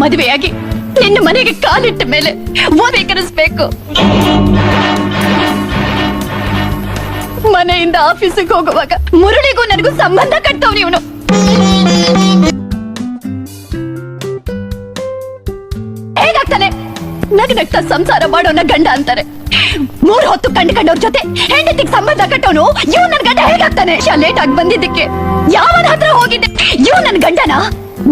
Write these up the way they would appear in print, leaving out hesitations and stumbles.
ಮದುವೆಯಾಗಿ ನಿನ್ನ ಮನೆಗೆ ಕಾಲಿಟ್ಟ ಮೇಲೆ ಓದಿ ಕರೆಸ್ಬೇಕು. ಮನೆಯಿಂದ ಆಫೀಸಿಗೆ ಹೋಗುವಾಗ ಮುರಳಿಗೂ ನನಗೂ ಸಂಬಂಧ ಕಟ್ಟವ್ನು ಇವನು. ಹೇಗಾಗ್ತಾನೆ? ನಗ್ನಗ್ತಾ ಸಂಸಾರ ಮಾಡೋನ ಗಂಡ ಅಂತಾರೆ. 3 ಹೊತ್ತು ಕಂಡ್ಕೊಂಡವ್ರ ಜೊತೆ ಹೆಂಡತಿಗೆ ಸಂಬಂಧ ಕಟ್ಟವನು ಇವ್ ನನ್ ಗಂಡ ಹೇಗಾಗ್ತಾನೆ? ಲೇಟ್ ಆಗಿ ಬಂದಿದ್ದಕ್ಕೆ ಯಾವನ ಹತ್ರ ಹೋಗಿದ್ದೆ? ಇವ್ ನನ್ ಗಂಡನ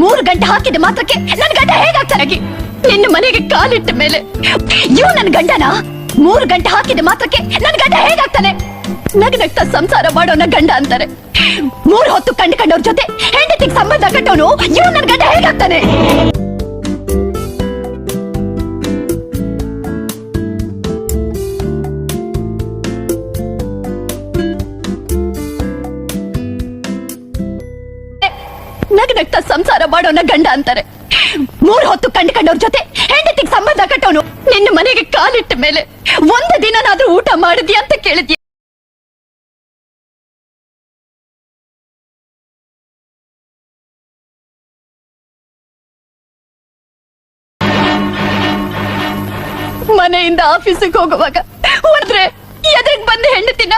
3 ಗಂಟೆ ಹಾಕಿದ ಮಾತ್ರಕ್ಕೆ ನನ್ ಗಂಡ ಹೇಗಾಗ್ತಾನೆ? ನಿನ್ನ ಮನೆಗೆ ಕಾಲಿಟ್ಟ ಮೇಲೆ ಇವ್ ನನ್ ಗಂಡನ 3 ಗಂಟೆ ಹಾಕಿದ ಮಾತ್ರಕ್ಕೆ ನನ್ ಗಂಡ ಹೇಗಾಗ್ತಾನೆ? ನಗ್ನಗ್ತಾ ಸಂಸಾರ ಮಾಡೋನ ಗಂಡ ಅಂತಾರೆ. 3 ಹೊತ್ತು ಕಂಡ್ಕೊಂಡವ್ರ ಜೊತೆ ಹೆಂಡತಿಗೆ ಸಂಬಂಧ ಕಟ್ಟವನು ಇವ್ ನನ್ ಗಂಡ ಹೇಗಾಗ್ತಾನೆ? ನಗ್ನಗ್ತಾ ಸಂಸಾರ ಮಾಡೋನ ಗಂಡ ಅಂತಾರೆ. 3 ಹೊತ್ತು ಕಂಡ್ಕೊಂಡವ್ರ ಜೊತೆ ಹೆಂಡತಿಗೆ ಸಂಬಂಧ ಕಟ್ಟವನು ನಿನ್ನ ಮನೆಗೆ ಕಾಲಿಟ್ಟ ಮೇಲೆ ಒಂದು ದಿನನಾದ್ರೂ ಊಟ ಮಾಡಿದ್ಯಾ ಅಂತ ಕೇಳಿದ್ಯಾ? ಮನೆಯಿಂದ ಆಫೀಸಿಗೆ ಹೋಗುವಾಗ ಹೋದ್ರೆ ಎದುರಿಗೆ ಬಂದ ಹೆಂಡತಿನ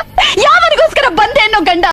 ಯಾವನಿಗೋಸ್ಕರ ಬಂದೆ ಅನ್ನೋ ಗಂಡ.